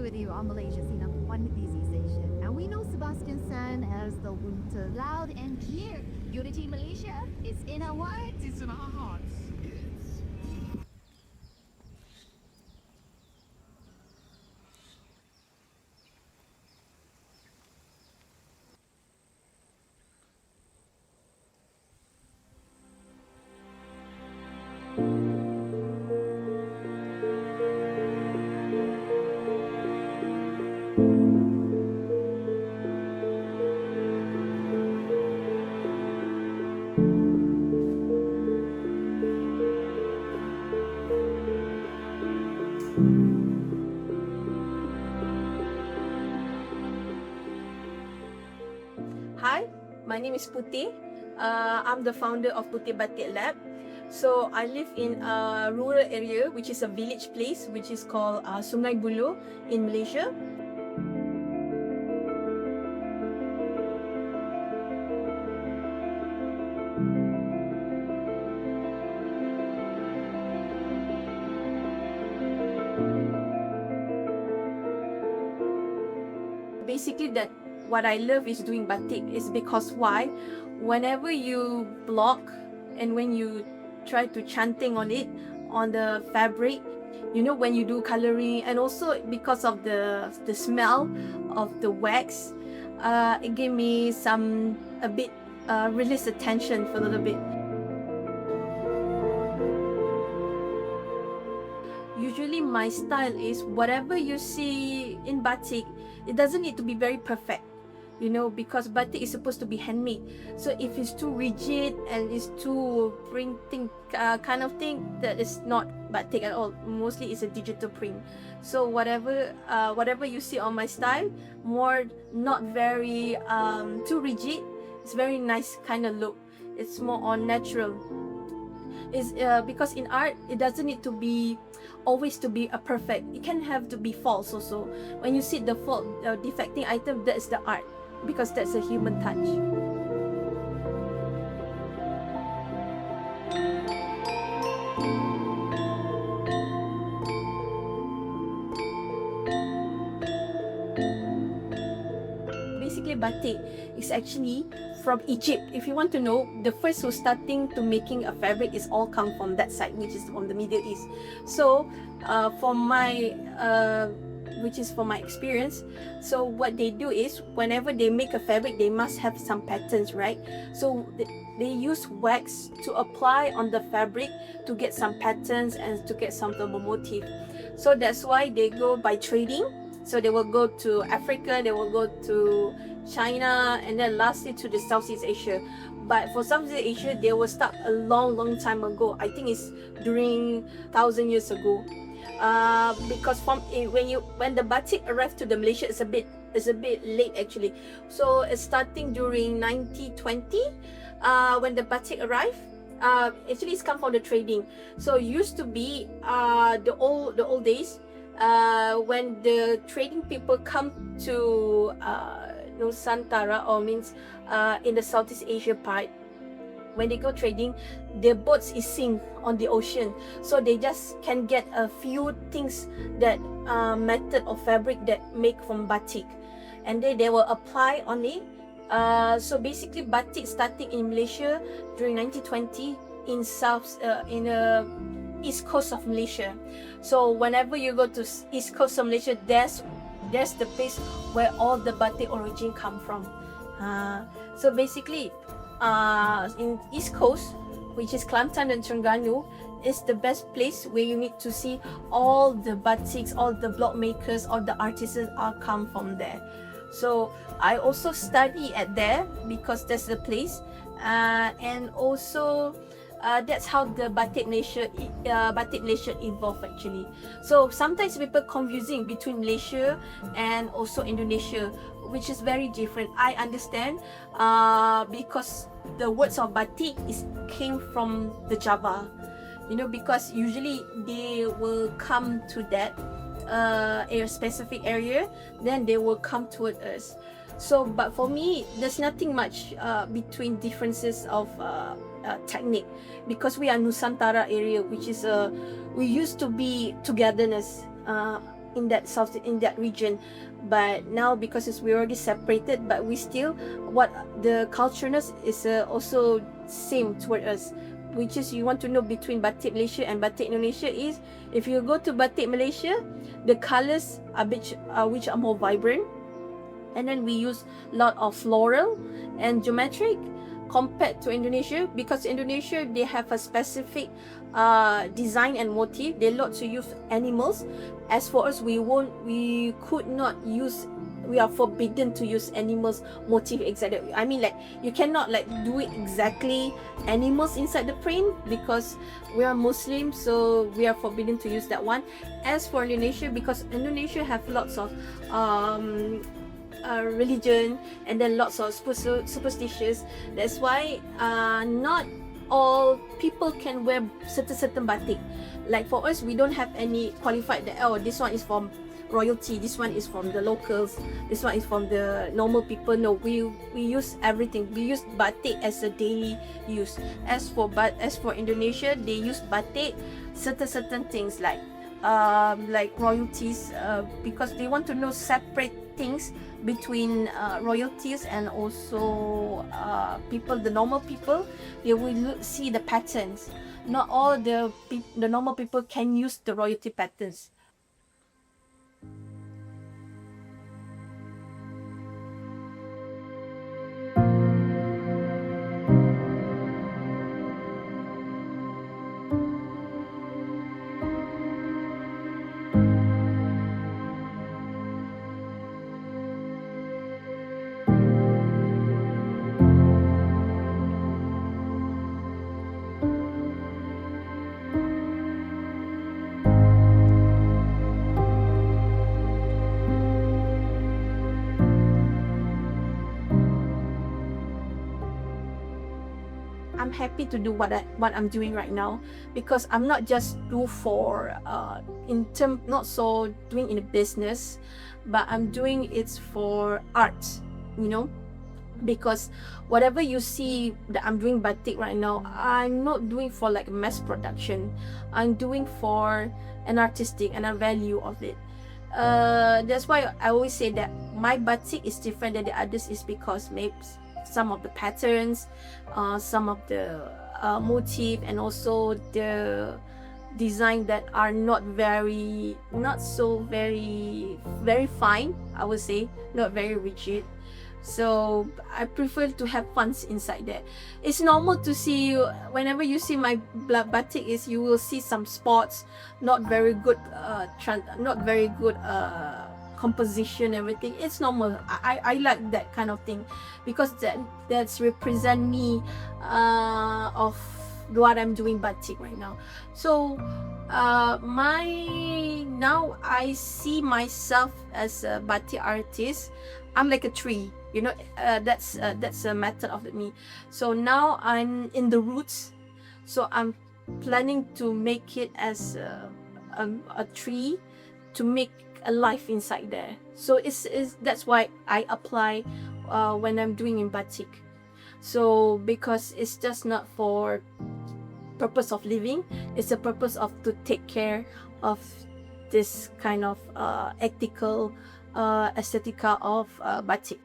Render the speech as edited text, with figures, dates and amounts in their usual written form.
with you on Malaysia's #1 busy station. And we know Sebastian San as the winter. Loud and clear. Unity Malaysia is in our what? It's in our hearts. Hi, my name is Puteh. I'm the founder of Puteh Batik Lab. So I live in a rural area, which is a village place, which is called Sungai Buloh in Malaysia. Basically, that what I love is doing batik is because why? Whenever you block and when you try to chanting on it, on the fabric, you know, when you do coloring, and also because of the smell of the wax, it gave me a bit release the tension for a little bit. Usually my style is whatever you see in batik, it doesn't need to be very perfect, you know, because batik is supposed to be handmade. So if it's too rigid and it's too printing kind of thing, that is not batik at all. Mostly it's a digital print. So whatever you see on my style, more not very too rigid. It's very nice kind of look. It's more on natural. Is because in art it doesn't need to be always to be a perfect. It can have to be false also. When you see the fault defecting item, that's the art, because that's a human touch. Basically, batik is actually from Egypt. If you want to know, the first who's starting to making a fabric is all come from that side, which is from the Middle East. So, from my experience, so what they do is whenever they make a fabric, they must have some patterns, right? So they use wax to apply on the fabric to get some patterns and to get some of the motif. So that's why they go by trading. So they will go to Africa, they will go to China, and then lastly to the Southeast Asia. But for Southeast Asia, they will start a long time ago. I think it's during 1,000 years ago. Because when the batik arrived to the Malaysia, it's a bit late actually. So it's starting during 1920 when the batik arrived. Actually it's come from the trading. So it used to be the old days when the trading people come to Nusantara, or means in the Southeast Asia part. When they go trading, their boats is sink on the ocean, so they just can get a few things that method of fabric that make from batik, and then they will apply on it. So basically, batik starting in Malaysia during 1920 in east coast of Malaysia. So whenever you go to east coast of Malaysia, there's the place where all the batik origin come from. So basically, in East Coast, which is Kelantan and Terengganu, is the best place where you need to see all the batiks, all the block makers, all the artisans are come from there. So I also study at there because that's the place, and also that's how the Batik Malaysia evolved actually. So sometimes people confusing between Malaysia and also Indonesia, which is very different. I understand because the words of batik came from the Java, you know, because usually they will come to that a specific area, then they will come toward us. So, but for me, there's nothing much between differences of technique, because we are Nusantara area, which is we used to be togetherness. in that region. But now, because we're already separated, but we still, what the cultureness is also same toward us, which is, you want to know between Batik Malaysia and Batik Indonesia is, if you go to Batik Malaysia, the colors are which are more vibrant, and then we use a lot of floral and geometric compared to Indonesia, because Indonesia, they have a specific design and motif. They lot to use animals. As for us, we could not use, we are forbidden to use animals motif exactly. I mean, like, you cannot like do it exactly animals inside the print, because we are Muslim, so we are forbidden to use that one. As for Indonesia, because Indonesia have lots of religion, and then lots of superstitious, that's why not all people can wear certain batik. Like for us, we don't have any qualified that, oh, this one is from royalty, this one is from the locals, this one is from the normal people. No, we use everything. We use batik as a daily use. As for Indonesia, they use batik certain things like royalties, because they want to know separate things between royalties and also people, the normal people. They will see the patterns. Not all the normal people can use the royalty patterns. I'm happy to do what I'm doing right now, because I'm not just do for not so doing in a business, but I'm doing it for art, you know. Because whatever you see that I'm doing batik right now, I'm not doing for like mass production. I'm doing for an artistic and a value of it. That's why I always say that my batik is different than the others, is because maybe some of the patterns, some of the motif, and also the design that are not so very fine, I would say, not very rigid. So I prefer to have fun inside there. It's normal to see, whenever you see my batik, is you will see some spots, not very good composition, everything. It's normal. I like that kind of thing, because that's represent me of what I'm doing batik right now. So now I see myself as a batik artist. I'm like a tree, you know. That's a method of me. So now I'm in the roots, so I'm planning to make it as a tree, to make a life inside there. So that's why I apply when I'm doing in batik. So because it's just not for purpose of living, it's a purpose of to take care of this kind of ethical aesthetica of batik.